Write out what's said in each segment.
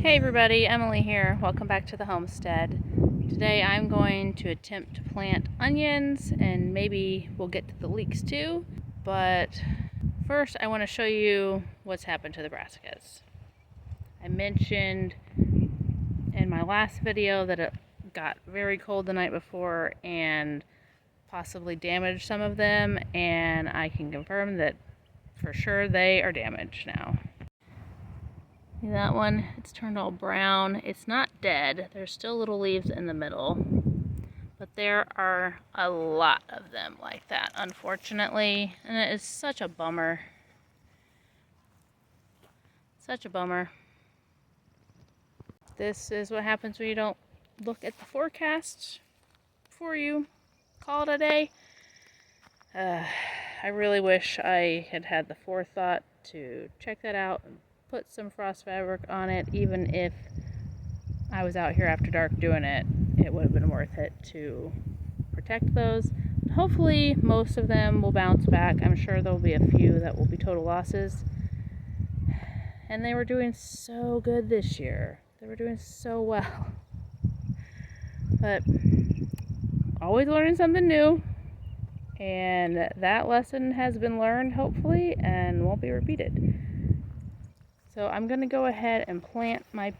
Hey everybody, Emily here. Welcome back to the homestead. Today I'm going to attempt to plant onions and maybe we'll get to the leeks too. But first I want to show you what's happened to the brassicas. I mentioned in my last video that it got very cold the night before and possibly damaged some of them, and I can confirm that for sure they are damaged now. See that one? It's turned all brown. It's not dead. There's still little leaves in the middle. But there are a lot of them like that, unfortunately. And it is such a bummer. Such a bummer. This is what happens when you don't look at the forecast before you call it a day. I really wish I had had the forethought to check that out and put some frost fabric on it. Even if I was out here after dark doing it, it would have been worth it to protect those. Hopefully most of them will bounce back. I'm sure there'll be a few that will be total losses. And they were doing so good this year. They were doing so well. But always learning something new. And that lesson has been learned, hopefully, and won't be repeated. So I'm going to go ahead and plant my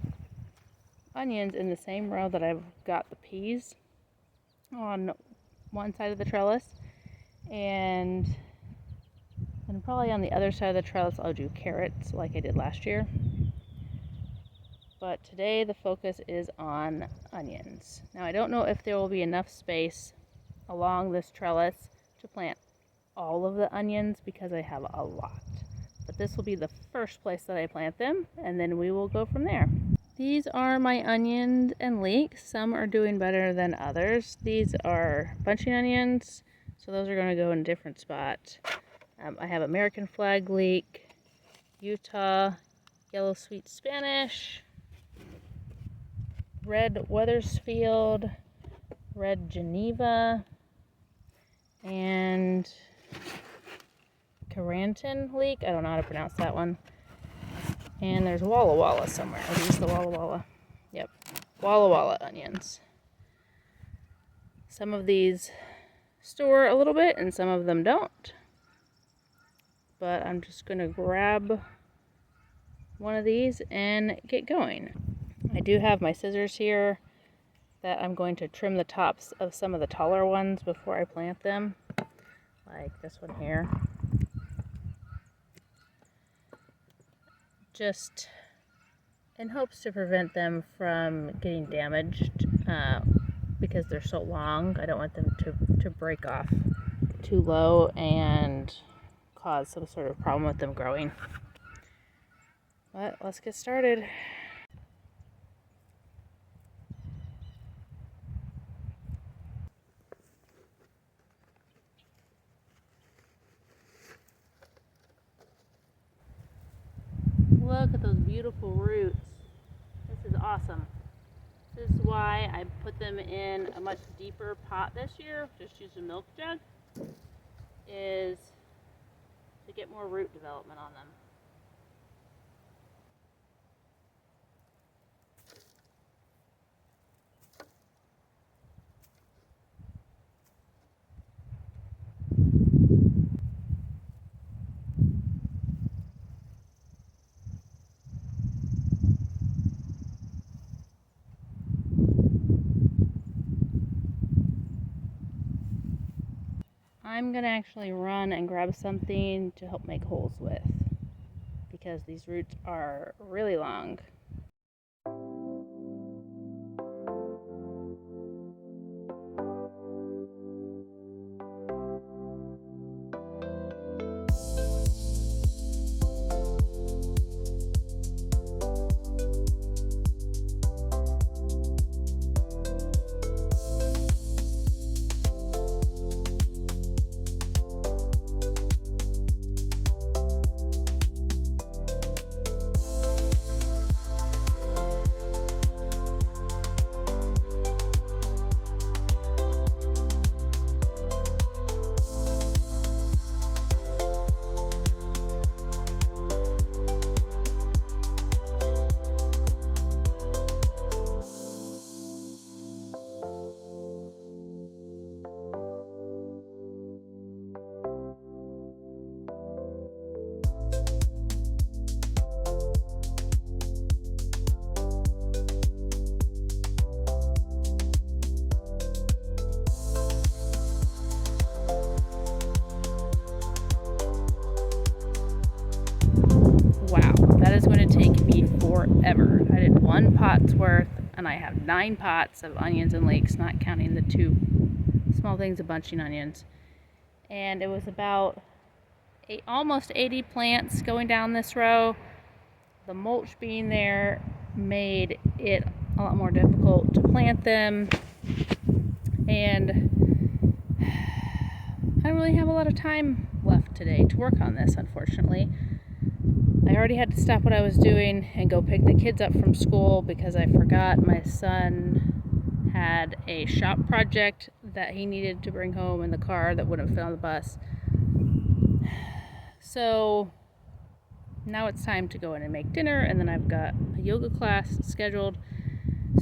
onions in the same row that I've got the peas on one side of the trellis. And probably on the other side of the trellis I'll do carrots like I did last year. But today the focus is on onions. Now I don't know if there will be enough space along this trellis to plant all of the onions because I have a lot. But this will be the first place that I plant them, and then we will go from there. These are my onions and leeks. Some are doing better than others. These are bunching onions, so those are going to go in a different spot. I have American flag leek, Utah, yellow sweet Spanish, red Weathersfield, red Geneva, and Caranton leek. I don't know how to pronounce that one. And there's Walla Walla somewhere. Are these the Walla Walla? Yep. Walla Walla onions. Some of these store a little bit and some of them don't. But I'm just going to grab one of these and get going. I do have my scissors here that I'm going to trim the tops of some of the taller ones before I plant them. Like this one here. Just in hopes to prevent them from getting damaged because they're so long. I don't want them to break off too low and cause some sort of problem with them growing. But let's get started. Look at those beautiful roots. This is awesome. This is why I put them in a much deeper pot this year. Just use a milk jug. Is to get more root development on them. I'm going to actually run and grab something to help make holes with because these roots are really long. forever. I did 1 pot's worth, and I have 9 pots of onions and leeks, not counting the 2 small things of bunching onions. And it was about almost 80 plants going down this row. The mulch being there made it a lot more difficult to plant them, and I don't really have a lot of time left today to work on this, unfortunately. I already had to stop what I was doing and go pick the kids up from school because I forgot my son had a shop project that he needed to bring home in the car that wouldn't fit on the bus. So now it's time to go in and make dinner, and then I've got a yoga class scheduled.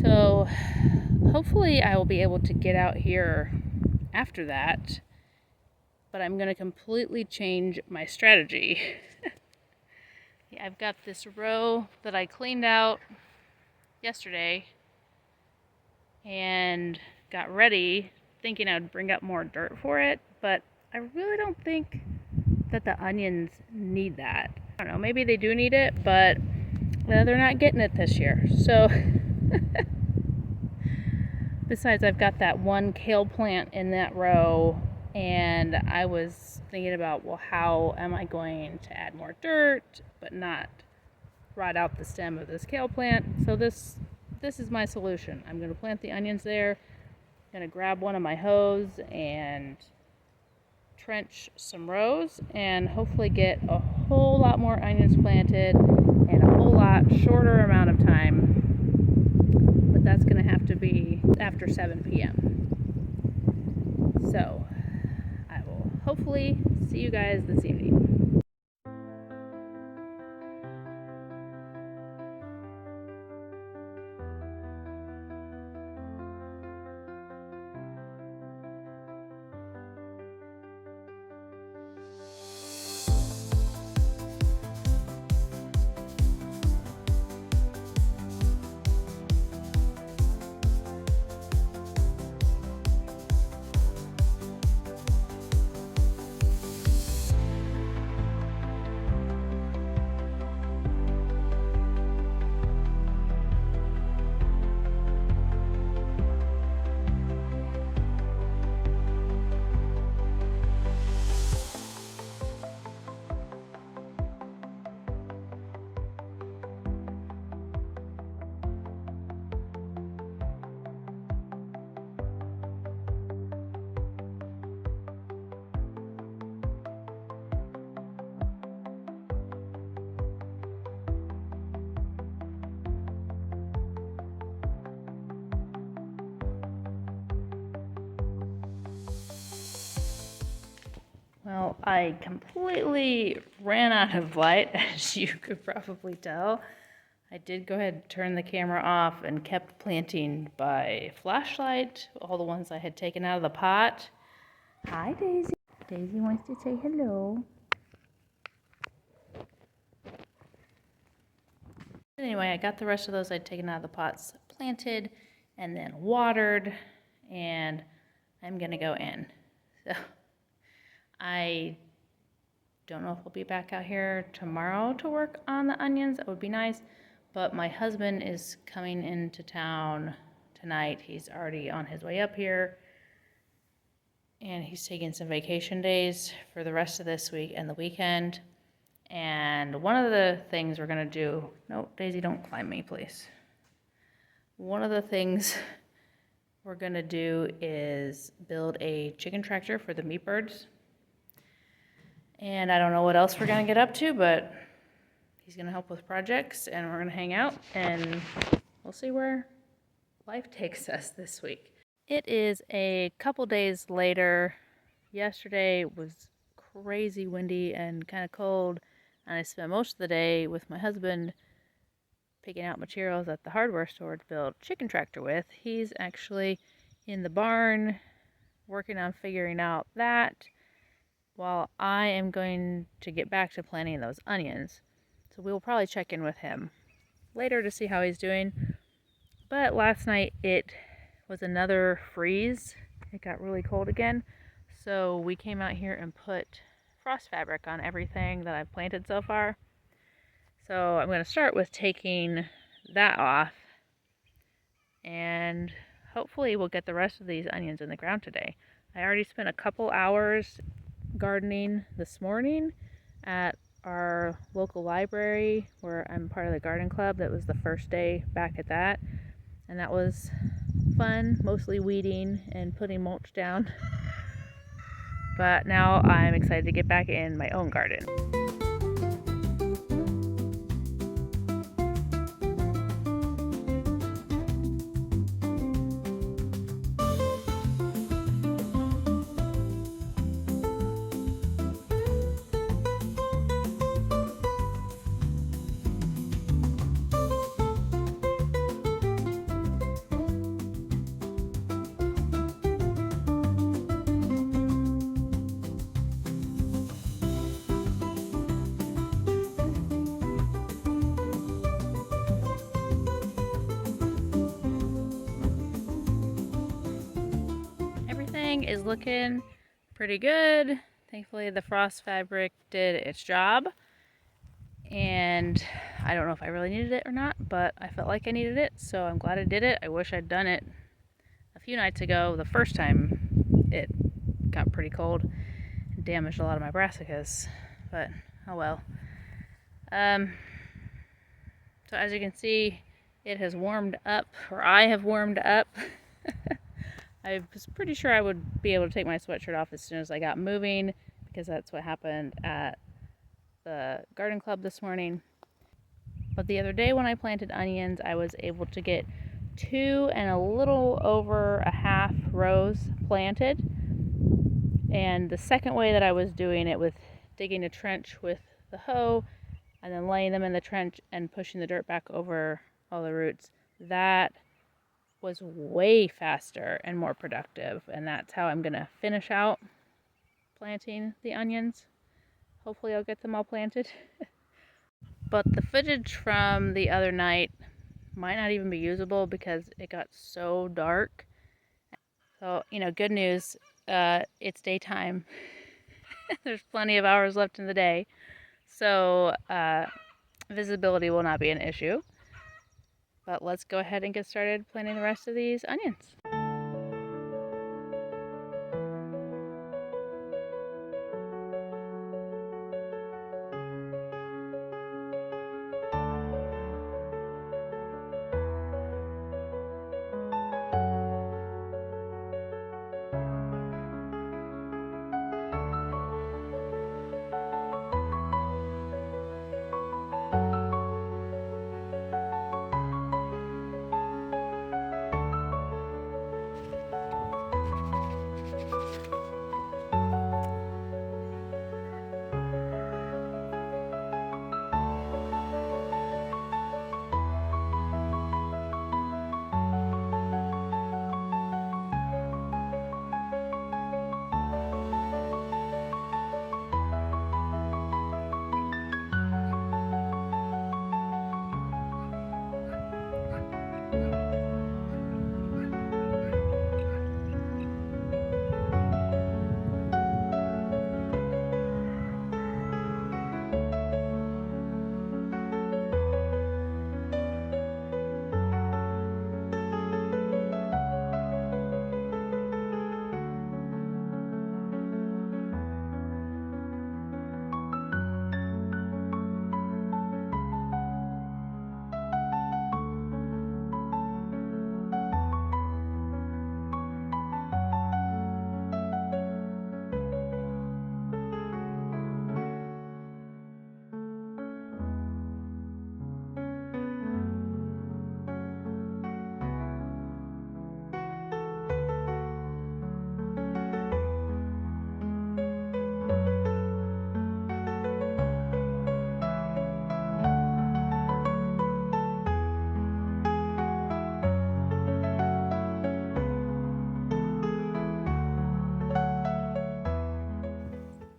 So hopefully I will be able to get out here after that, but I'm going to completely change my strategy. I've got this row that I cleaned out yesterday and got ready thinking I would bring up more dirt for it, but I really don't think that the onions need that. I don't know, maybe they do need it, but they're not getting it this year. So besides, I've got that 1 kale plant in that row, and I was thinking about, well, how am I going to add more dirt but not rot out the stem of this kale plant? So this is my solution. I'm going to plant the onions there. I'm going to grab one of my hoes and trench some rows and hopefully get a whole lot more onions planted in a whole lot shorter amount of time. But that's going to have to be after 7 p.m. So I will hopefully see you guys this evening. Well, I completely ran out of light, as you could probably tell. I did go ahead and turn the camera off and kept planting by flashlight, all the ones I had taken out of the pot. Hi, Daisy. Daisy wants to say hello. Anyway, I got the rest of those I'd taken out of the pots planted and then watered, and I'm going to go in. So I don't know if we'll be back out here tomorrow to work on the onions. That would be nice. But my husband is coming into town tonight. He's already on his way up here. And he's taking some vacation days for the rest of this week and the weekend. And one of the things we're going to do... No, Daisy, don't climb me, please. One of the things we're going to do is build a chicken tractor for the meat birds. And I don't know what else we're going to get up to, but he's going to help with projects, and we're going to hang out, and we'll see where life takes us this week. It is a couple days later. Yesterday was crazy windy and kind of cold, and I spent most of the day with my husband picking out materials at the hardware store to build a chicken tractor with. He's actually in the barn working on figuring out that, while I am going to get back to planting those onions. So we will probably check in with him later to see how he's doing. But last night it was another freeze. It got really cold again. So we came out here and put frost fabric on everything that I've planted so far. So I'm going to start with taking that off, and hopefully we'll get the rest of these onions in the ground today. I already spent a couple hours gardening this morning at our local library where I'm part of the garden club. That was the first day back at that, and that was fun, mostly weeding and putting mulch down. But now I'm excited to get back in my own garden. Is looking pretty good. Thankfully the frost fabric did its job, and I don't know if I really needed it or not, but I felt like I needed it, so I'm glad I did it. I wish I'd done it a few nights ago, the first time it got pretty cold and damaged a lot of my brassicas, but oh well. So as you can see, it has warmed up, or I have warmed up. I was pretty sure I would be able to take my sweatshirt off as soon as I got moving, because that's what happened at the garden club this morning. But the other day when I planted onions, I was able to get 2 and a little over a half rows planted. And the second way that I was doing it, with digging a trench with the hoe and then laying them in the trench and pushing the dirt back over all the roots, that was way faster and more productive, and that's how I'm gonna finish out planting the onions. Hopefully I'll get them all planted. But the footage from the other night might not even be usable because it got so dark. So, you know, good news, it's daytime. There's plenty of hours left in the day, so visibility will not be an issue. But let's go ahead and get started planting the rest of these onions.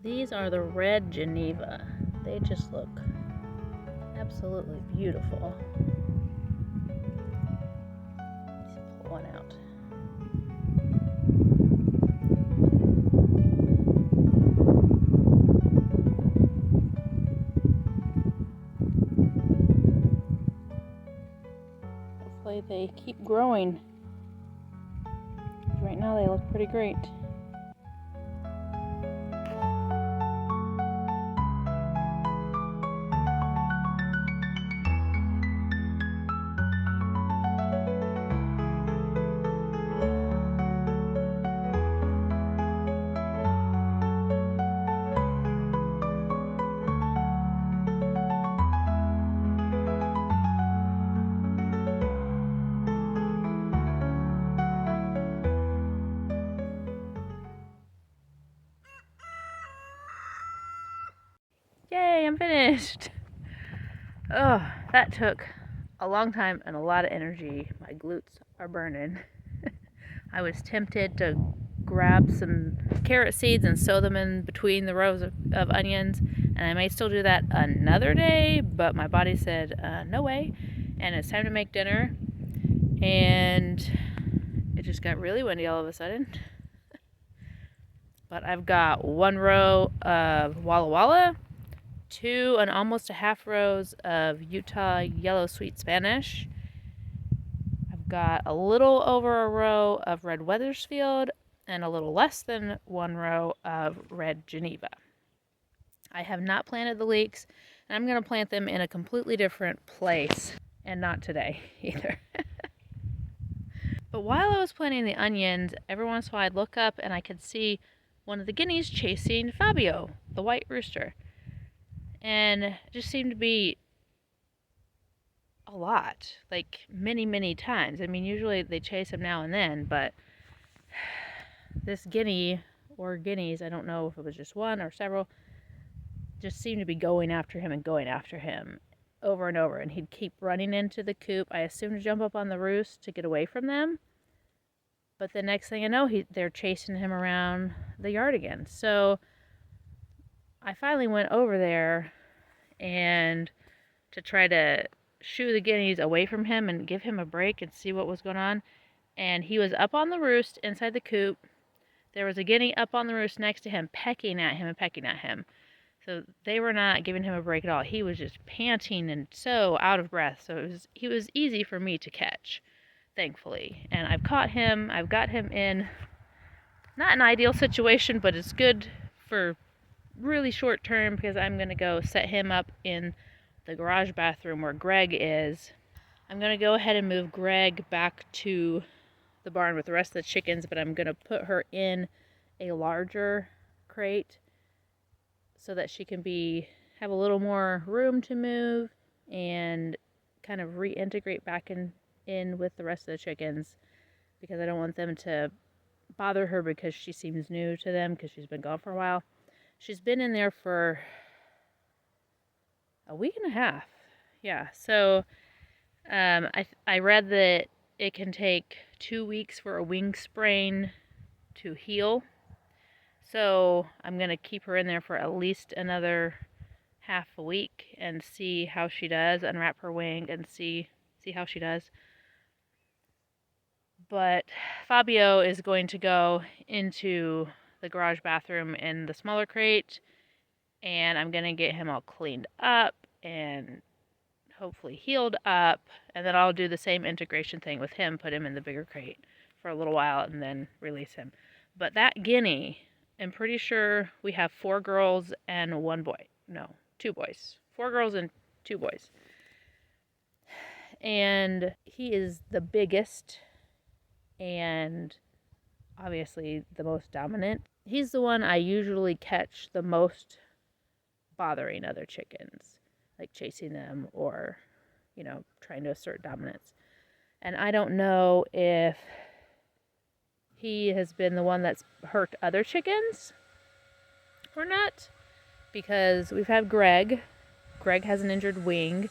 These are the red Geneva. They just look absolutely beautiful. Let's pull one out. hopefully they keep growing. Right now they look pretty great. Yay, I'm finished! Oh, that took a long time and a lot of energy. My glutes are burning. I was tempted to grab some carrot seeds and sow them in between the rows of onions, and I may still do that another day, but my body said, no way, and it's time to make dinner, and it just got really windy all of a sudden. But I've got 1 row of Walla Walla, 2 and almost a half rows of Utah Yellow Sweet Spanish. I've got a little over a row of Red Wethersfield and a little less than 1 row of Red Geneva. I have not planted the leeks, and I'm going to plant them in a completely different place, and not today either. But while I was planting the onions, every once in a while I'd look up and I could see one of the guineas chasing Fabio, the white rooster. And it just seemed to be a lot, like many times. I mean, usually they chase him now and then, but this guinea, or guineas, I don't know if it was just one or several, just seemed to be going after him and going after him over and over, and he'd keep running into the coop. I assumed to jump up on the roost to get away from them, but the next thing I know, they're chasing him around the yard again. So I finally went over there and to try to shoo the guineas away from him and give him a break and see what was going on. And he was up on the roost inside the coop. There was a guinea up on the roost next to him, pecking at him and pecking at him. So they were not giving him a break at all. He was just panting and so out of breath. So he was easy for me to catch, thankfully. And I've caught him. I've got him in not an ideal situation, but it's good for really short term because I'm going to go set him up in the garage bathroom where Greg is. I'm going to go ahead and move Greg back to the barn with the rest of the chickens, but I'm going to put her in a larger crate so that she can have a little more room to move and kind of reintegrate back in with the rest of the chickens, because I don't want them to bother her because she seems new to them because she's been gone for a while. She's been in there for a week and a half. Yeah, so I read that it can take 2 weeks for a wing sprain to heal. So I'm going to keep her in there for at least another half a week and see how she does, unwrap her wing and see how she does. But Fabio is going to go into the garage bathroom in the smaller crate, and I'm going to get him all cleaned up and hopefully healed up, and then I'll do the same integration thing with him, put him in the bigger crate for a little while and then release him. But that guinea, I'm pretty sure we have 4 girls and 1 boy. No, 2 boys. 4 girls and 2 boys. And he is the biggest and obviously the most dominant. He's the one I usually catch the most bothering other chickens, like chasing them or, trying to assert dominance. And I don't know if he has been the one that's hurt other chickens or not, because we've had Greg. Greg has an injured wing.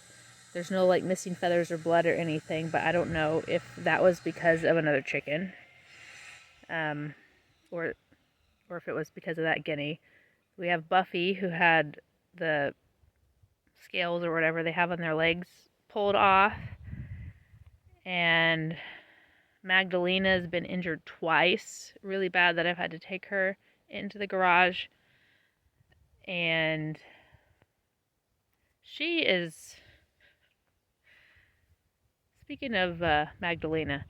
There's no missing feathers or blood or anything, but I don't know if that was because of another chicken, or if it was because of that guinea. We have Buffy, who had the scales or whatever they have on their legs pulled off, and Magdalena's been injured twice, really bad, that I've had to take her into the garage, and she is Speaking of Magdalena,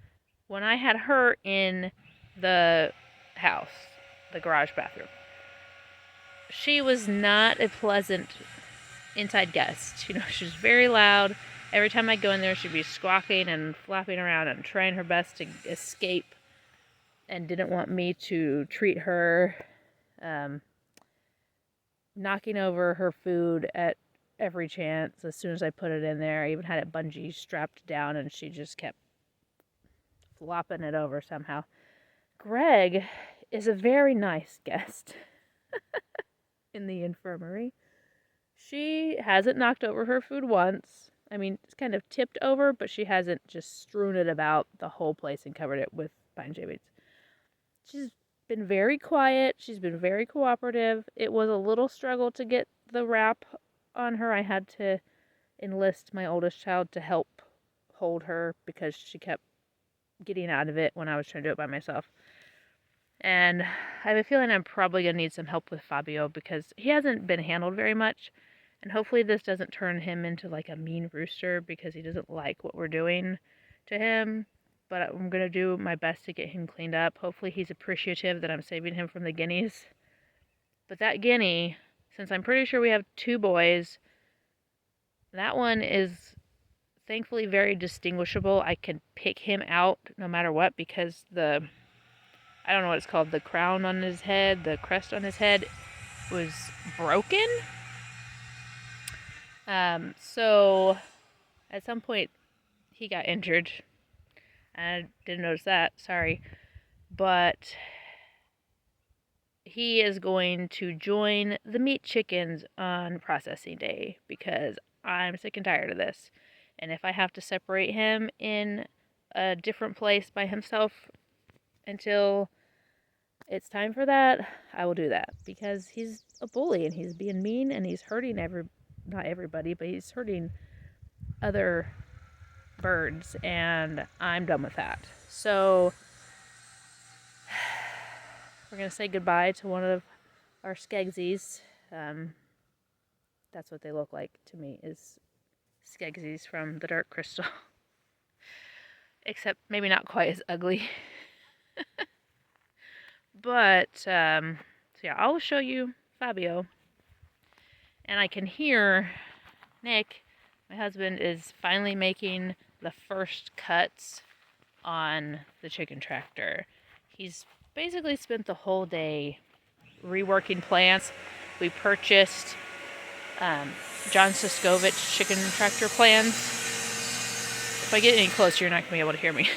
when I had her in the house, the garage bathroom, she was not a pleasant inside guest. You know, she was very loud. Every time I go in there, she'd be squawking and flapping around and trying her best to escape, and didn't want me to treat her, knocking over her food at every chance as soon as I put it in there. I even had it bungee strapped down, and she just kept flopping it over somehow. Greg is a very nice guest in the infirmary. She hasn't knocked over her food once. I mean, it's kind of tipped over, but she hasn't just strewn it about the whole place and covered it with pine shavings. She's been very quiet. She's been very cooperative. It was a little struggle to get the wrap on her. I had to enlist my oldest child to help hold her because she kept getting out of it when I was trying to do it by myself. And I have a feeling I'm probably going to need some help with Fabio because he hasn't been handled very much. And hopefully this doesn't turn him into like a mean rooster because he doesn't like what we're doing to him. But I'm going to do my best to get him cleaned up. Hopefully he's appreciative that I'm saving him from the guineas. But that guinea, since I'm pretty sure we have 2 boys, that one is thankfully very distinguishable. I can pick him out no matter what because I don't know what it's called, the crown on his head, the crest on his head was broken. So at some point he got injured. I didn't notice that, sorry. But he is going to join the meat chickens on processing day because I'm sick and tired of this. And if I have to separate him in a different place by himself until it's time for that, I will do that because he's a bully and he's being mean and he's hurting not everybody, but he's hurting other birds, and I'm done with that. So we're gonna say goodbye to one of our skegsies. That's what they look like to me, is skegsies from the Dark Crystal. Except maybe not quite as ugly. But so yeah, I'll show you Fabio. And I can hear Nick, my husband, is finally making the first cuts on the chicken tractor. He's basically spent the whole day reworking plants. We purchased John Siskovich chicken tractor plans. If I get any closer, you're not going to be able to hear me.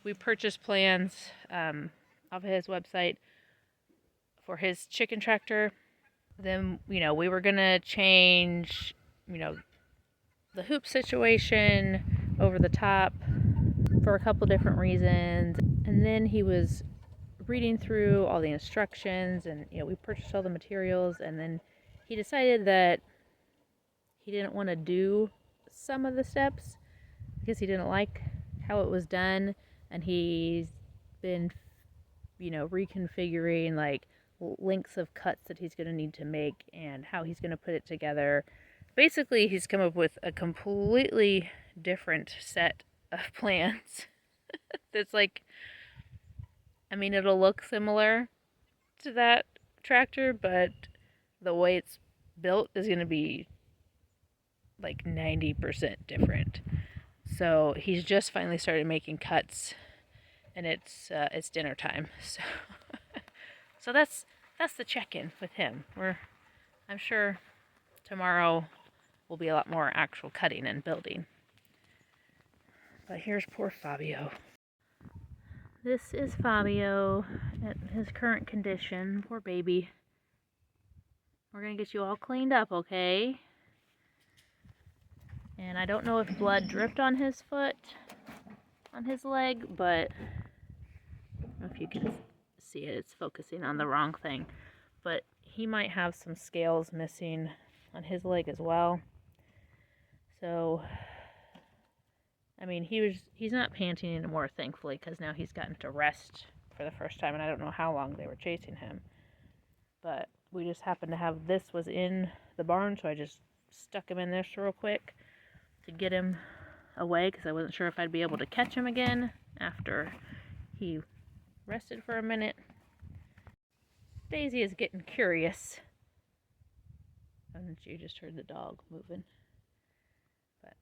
We purchased plans off of his website for his chicken tractor. Then, we were going to change, the hoop situation over the top for a couple different reasons. And then he was reading through all the instructions and, we purchased all the materials. And then he decided that he didn't want to do some of the steps because he didn't like how it was done. And he's been, reconfiguring like lengths of cuts that he's going to need to make and how he's going to put it together. Basically, he's come up with a completely different set of plans. That's like, it'll look similar to that tractor, but the way it's built is going to be like 90% different. So he's just finally started making cuts, and it's dinner time. So that's the check-in with him. I'm sure tomorrow will be a lot more actual cutting and building. But here's poor Fabio. This is Fabio at his current condition. Poor baby. We're gonna get you all cleaned up, okay? And I don't know if blood dripped on his foot, on his leg, but I don't know if you can see it. It's focusing on the wrong thing. But he might have some scales missing on his leg as well. So, he's not panting anymore, thankfully, because now he's gotten to rest for the first time, and I don't know how long they were chasing him. But we just happened to have this was in the barn, so I just stuck him in this real quick. So to get him away because I wasn't sure if I'd be able to catch him again after he rested for a minute. Daisy is getting curious. And you just heard the dog moving. But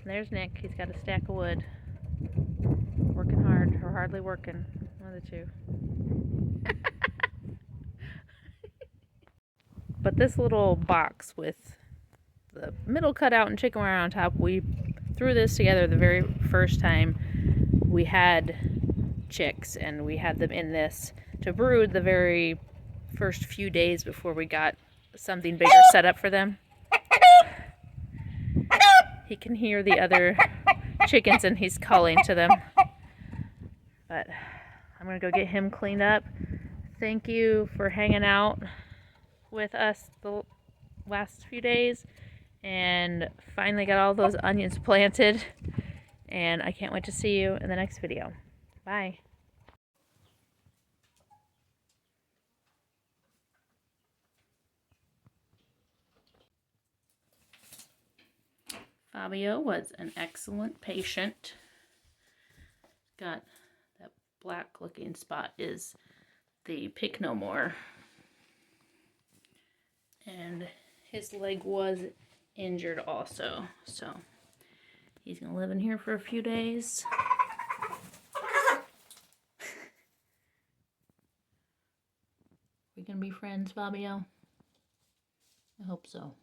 there's Nick. He's got a stack of wood. Working hard, or hardly working. One of the two. But this little box with the middle cut out and chicken wire on top, we threw this together the very first time we had chicks, and we had them in this to brood the very first few days before we got something bigger set up for them. He can hear the other chickens and he's calling to them. But I'm gonna go get him cleaned up. Thank you for hanging out with us the last few days, and finally got all those onions planted, and I can't wait to see you in the next video. Bye. Fabio was an excellent patient. Got that black looking spot is the pick no more. And his leg was injured also, so he's gonna live in here for a few days. We gonna be friends, Fabio? I hope so.